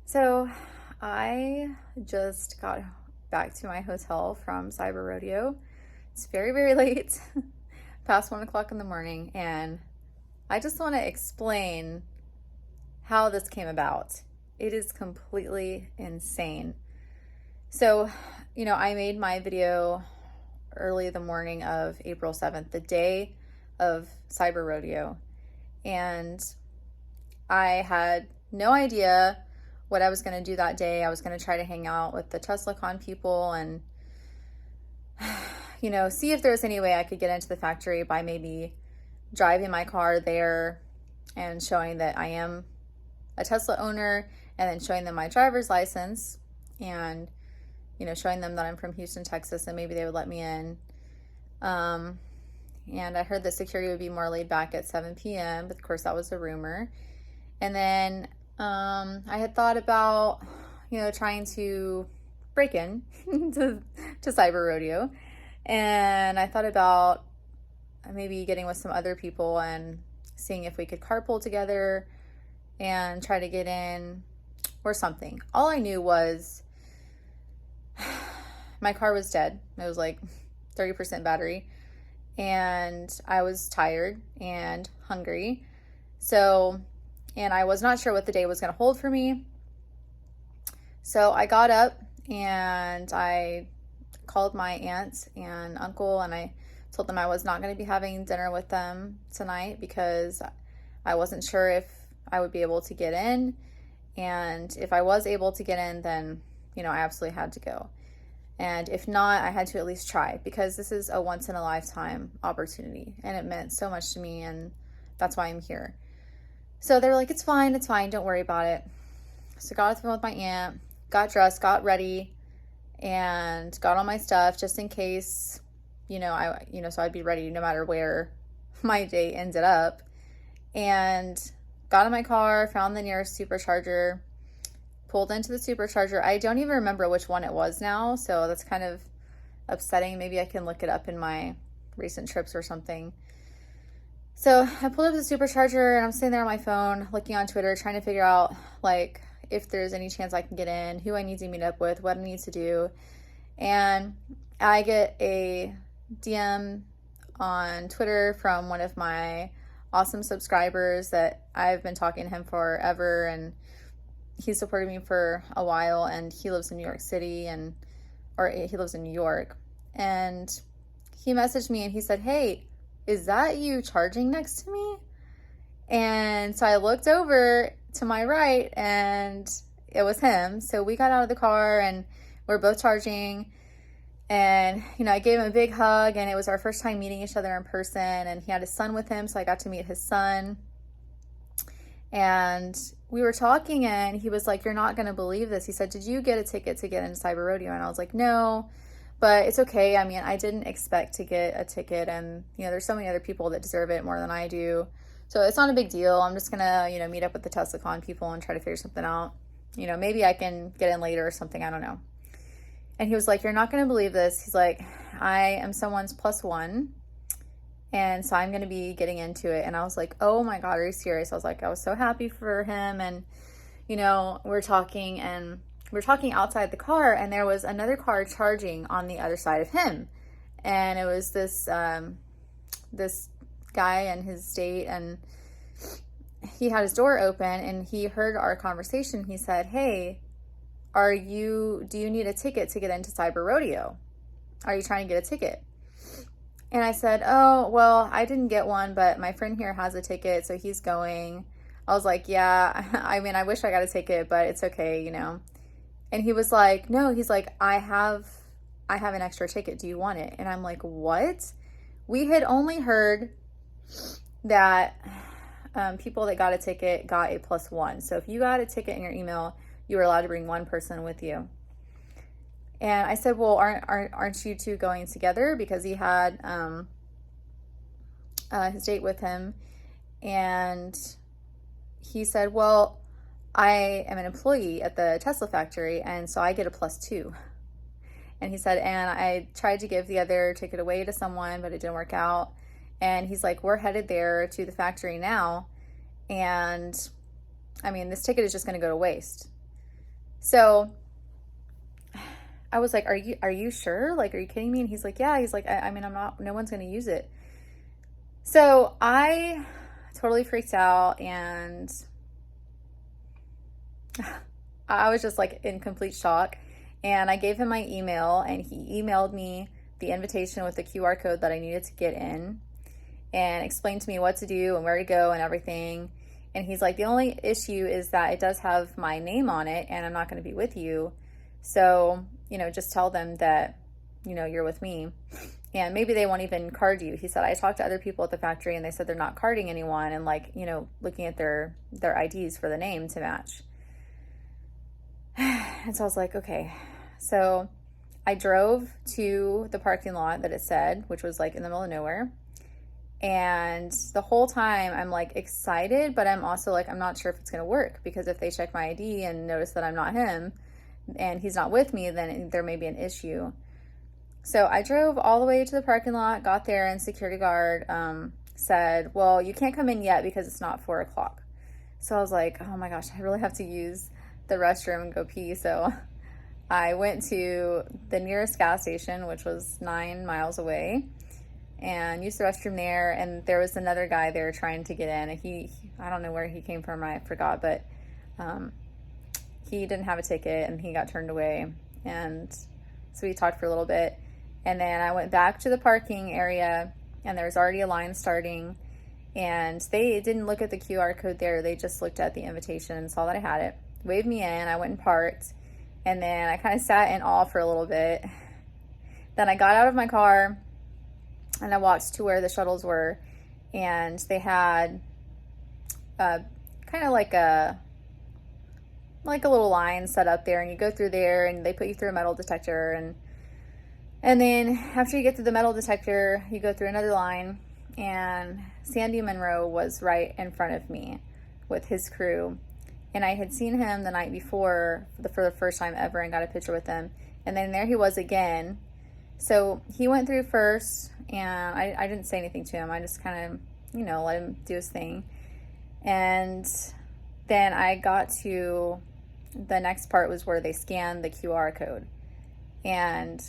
So I just got back to my hotel from Cyberrodeo. It's very, very late, past 1 o'clock in the morning, and I just want to explain how this came about. It is completely insane. So, I made my video early the morning of April 7th, the day of Cyberrodeo, and I had no idea what I was going to do that day. I was going to try to hang out with the TeslaCon people and, see if there was any way I could get into the factory by maybe driving my car there and showing that I am a Tesla owner, and then showing them my driver's license and, showing them that I'm from Houston, Texas, and maybe they would let me in. And I heard that security would be more laid back at 7 p.m., but of course that was a rumor. And then I had thought about, trying to break in to Cyberrodeo. And I thought about maybe getting with some other people and seeing if we could carpool together and try to get in or something. All I knew was my car was dead. It was like 30% battery. And I was tired and hungry. And I was not sure what the day was going to hold for me. So I got up and I called my aunt and uncle, and I told them I was not going to be having dinner with them tonight because I wasn't sure if I would be able to get in. And if I was able to get in, then, I absolutely had to go. And if not, I had to at least try, because this is a once in a lifetime opportunity and it meant so much to me, and that's why I'm here. So they were like, it's fine, don't worry about it. So got off the phone with my aunt, got dressed, got ready, and got all my stuff just in case, so I'd be ready no matter where my day ended up. And got in my car, found the nearest supercharger, pulled into the supercharger. I don't even remember which one it was now, so that's kind of upsetting. Maybe I can look it up in my recent trips or something. So I pulled up the supercharger and I'm sitting there on my phone looking on Twitter, trying to figure out if there's any chance I can get in, who I need to meet up with, what I need to do. And I get a DM on Twitter from one of my awesome subscribers that I've been talking to him forever, and he supported me for a while, and he lives in New York City, or he lives in New York. And he messaged me and he said, "Hey, is that you charging next to me?" And so I looked over to my right and it was him. So we got out of the car and we're both charging. And, I gave him a big hug, and it was our first time meeting each other in person. And he had his son with him, so I got to meet his son. And we were talking and he was like, "You're not going to believe this." He said, "Did you get a ticket to get into Cyberrodeo?" And I was like, "No. But it's okay. I mean, I didn't expect to get a ticket, and, there's so many other people that deserve it more than I do. So it's not a big deal. I'm just going to, meet up with the TeslaCon people and try to figure something out. Maybe I can get in later or something. I don't know." And he was like, "You're not going to believe this." He's like, "I am someone's plus one, and so I'm going to be getting into it." And I was like, "Oh my God, are you serious?" I was like, I was so happy for him. And, we're talking outside the car, and there was another car charging on the other side of him. And it was this guy and his date, and he had his door open and he heard our conversation. He said, "Hey, do you need a ticket to get into Cyberrodeo? Are you trying to get a ticket?" And I said, "Oh, well, I didn't get one, but my friend here has a ticket, so he's going." I was like, "Yeah, I mean, I wish I got a ticket, but it's okay, And he was like, "No," he's like, I have an extra ticket. Do you want it?" And I'm like, "What?" We had only heard that people that got a ticket got a plus one. So if you got a ticket in your email, you were allowed to bring one person with you. And I said, "Well, aren't you two going together?" Because he had his date with him. And he said, "Well, I am an employee at the Tesla factory, and so I get a plus two." And he said, "And I tried to give the other ticket away to someone, but it didn't work out." And he's like, "We're headed there to the factory now. And I mean, this ticket is just going to go to waste." So I was like, are you sure? Like, are you kidding me? And he's like, yeah. He's like, I mean, I'm not, no one's going to use it. So I totally freaked out, and I was just like in complete shock. And I gave him my email, and he emailed me the invitation with the QR code that I needed to get in, and explained to me what to do and where to go and everything. And he's like, the only issue is that it does have my name on it, and I'm not going to be with you. So, just tell them that, you're with me. And maybe they won't even card you. He said, I talked to other people at the factory, and they said they're not carding anyone, and like, looking at their IDs for the name to match. And so I was like, okay. So I drove to the parking lot that it said, which was like in the middle of nowhere. And the whole time I'm like excited, but I'm also like, I'm not sure if it's going to work, because if they check my ID and notice that I'm not him and he's not with me, then there may be an issue. So I drove all the way to the parking lot, got there, and security guard said, well, you can't come in yet because it's not 4:00. So I was like, oh my gosh, I really have to use the restroom and go pee. So I went to the nearest gas station, which was 9 miles away, and used the restroom there. And there was another guy there trying to get in. And I don't know where he came from, I forgot, but he didn't have a ticket, and he got turned away. And so we talked for a little bit. And then I went back to the parking area, and there was already a line starting, and they didn't look at the QR code there. They just looked at the invitation and saw that I had it, waved me in. I went and parked, and then I kind of sat in awe for a little bit. Then I got out of my car, and I walked to where the shuttles were, and they had kind of like a little line set up there, and you go through there, and they put you through a metal detector, and then after you get through the metal detector, you go through another line, and Sandy Monroe was right in front of me with his crew. And I had seen him the night before for the first time ever, and got a picture with him. And then there he was again. So he went through first, and I didn't say anything to him. I just kind of, let him do his thing. And then I got to the next part, was where they scanned the QR code. And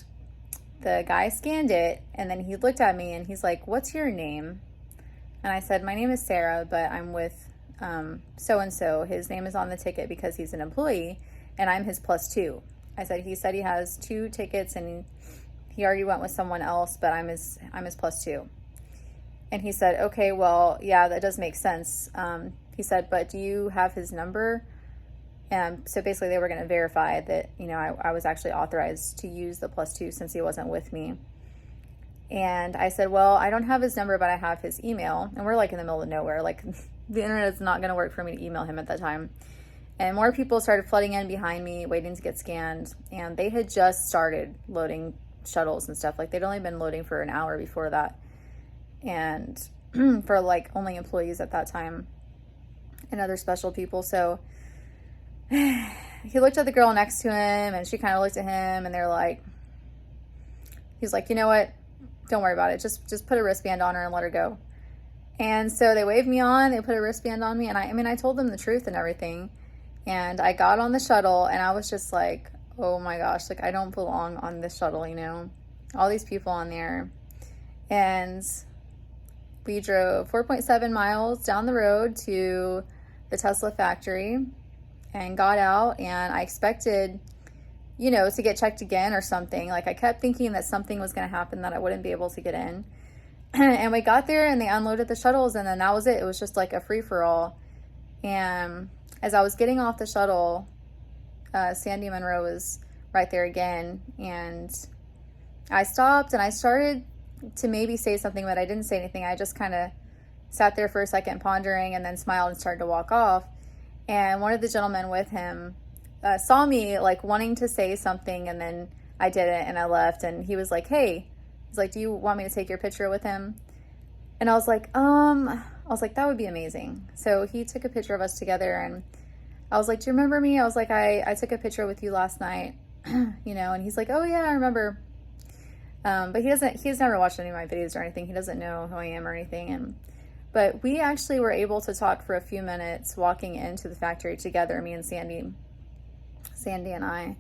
the guy scanned it, and then he looked at me, and he's like, what's your name? And I said, my name is Sarah, but I'm with so-and-so. His name is on the ticket because he's an employee, and I'm his +2. I said, he said he has 2 tickets, and he already went with someone else, but I'm his +2. And he said, okay, well, yeah, that does make sense. He said, but do you have his number? And so basically they were going to verify that, I was actually authorized to use the +2 since he wasn't with me. And I said, well, I don't have his number, but I have his email. And we're like in the middle of nowhere. Like, the internet is not going to work for me to email him at that time. And more people started flooding in behind me, waiting to get scanned. And they had just started loading shuttles and stuff. Like, they'd only been loading for an hour before that. And for like only employees at that time and other special people. So he looked at the girl next to him, and she kind of looked at him, and he's like, you know what? Don't worry about it. Just put a wristband on her and let her go. And so they waved me on, they put a wristband on me, and I told them the truth and everything. And I got on the shuttle, and I was just like, oh my gosh, like, I don't belong on this shuttle, all these people on there. And we drove 4.7 miles down the road to the Tesla factory and got out, and I expected, to get checked again or something. Like, I kept thinking that something was going to happen, that I wouldn't be able to get in. And we got there, and they unloaded the shuttles, and then that was it. It was just like a free-for-all. And as I was getting off the shuttle, Sandy Monroe was right there again, and I stopped, and I started to maybe say something, but I didn't say anything. I just kind of sat there for a second pondering, and then smiled and started to walk off. And one of the gentlemen with him saw me like wanting to say something, and then I didn't, and I left. And he was like, hey, he's like, do you want me to take your picture with him? And I was like, that would be amazing. So he took a picture of us together, and I was like, do you remember me? I was like, I took a picture with you last night, and he's like, oh yeah, I remember. But he's never watched any of my videos or anything. He doesn't know who I am or anything. But we actually were able to talk for a few minutes walking into the factory together, me and Sandy. Sandy and I.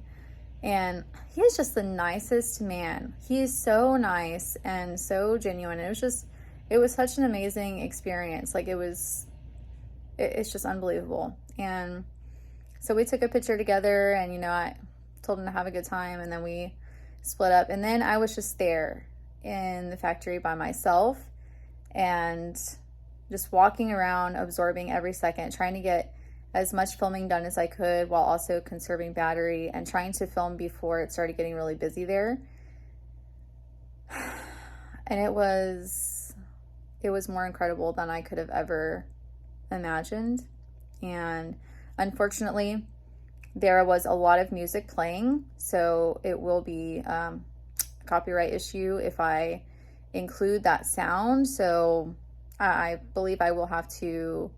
And he is just the nicest man. He is so nice and so genuine. It was such an amazing experience. Like it's just unbelievable. And so we took a picture together, and, you know, I told him to have a good time, and then we split up. And then I was just there in the factory by myself and just walking around, absorbing every second, trying to get as much filming done as I could while also conserving battery and trying to film before it started getting really busy there. And it was more incredible than I could have ever imagined. And unfortunately, there was a lot of music playing, so it will be a copyright issue if I include that sound. So I believe I will have to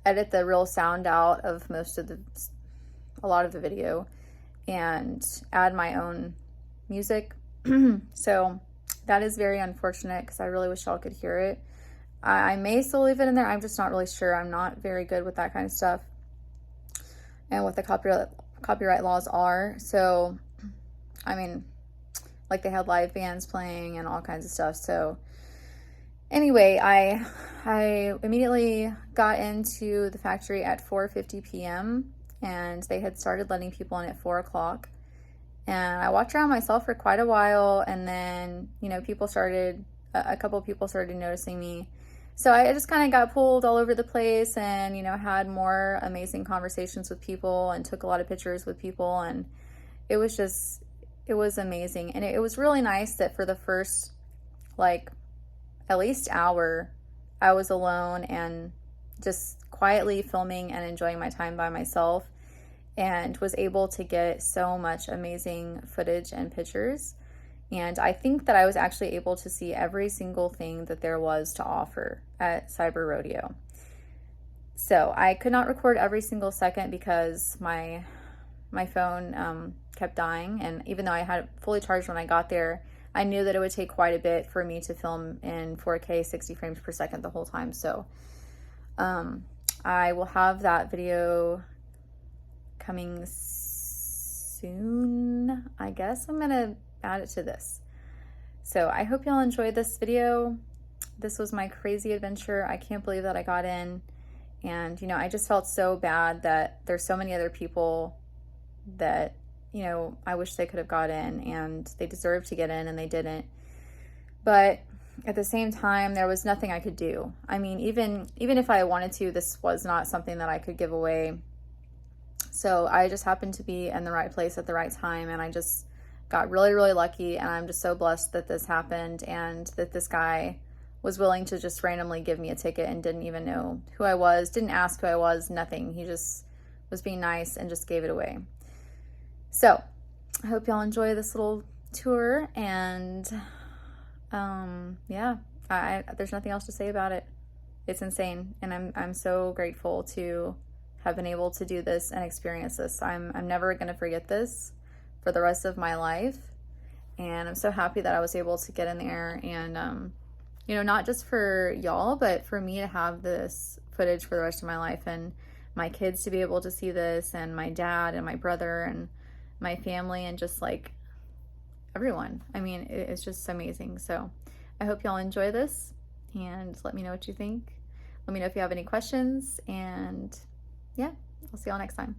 edit the real sound out of a lot of the video and add my own music. So that is very unfortunate because I really wish y'all could hear it. I may still leave it in there. I'm just not really sure. I'm not very good with that kind of stuff and what the copyright laws are. So, I mean, like they had live bands playing and all kinds of stuff. So anyway, I immediately got into the factory at 4:50 p.m. and they had started letting people in at 4 o'clock. And I walked around myself for quite a while, and then, you know, a couple people started noticing me. So I just kind of got pulled all over the place and, you know, had more amazing conversations with people and took a lot of pictures with people. And it was amazing. And it was really nice that for the first, like, at least hour, I was alone and just quietly filming and enjoying my time by myself, and was able to get so much amazing footage and pictures. And I think that I was actually able to see every single thing that there was to offer at Cyberrodeo. So I could not record every single second because my phone kept dying, and even though I had it fully charged when I got there, I knew that it would take quite a bit for me to film in 4K 60 frames per second the whole time. So I will have that video coming soon. I guess I'm gonna add it to this. So I hope y'all enjoyed this video. This was my crazy adventure. I can't believe that I got in. And, you know, I just felt so bad that there's so many other people that, you know, I wish they could have got in, and they deserved to get in and they didn't. But at the same time, there was nothing I could do. I mean, even if I wanted to, this was not something that I could give away. So I just happened to be in the right place at the right time, and I just got really, really lucky. And I'm just so blessed that this happened, and that this guy was willing to just randomly give me a ticket and didn't even know who I was, didn't ask who I was, nothing. He just was being nice and just gave it away. So I hope y'all enjoy this little tour, and yeah, there's nothing else to say about it. It's insane, and I'm so grateful to have been able to do this and experience this. I'm never gonna forget this for the rest of my life, and I'm so happy that I was able to get in there and you know, not just for y'all, but for me to have this footage for the rest of my life, and my kids to be able to see this, and my dad and my brother and my family, and just like everyone. I mean, it's just amazing. So I hope y'all enjoy this, and let me know what you think. Let me know if you have any questions, and yeah, I'll see y'all next time.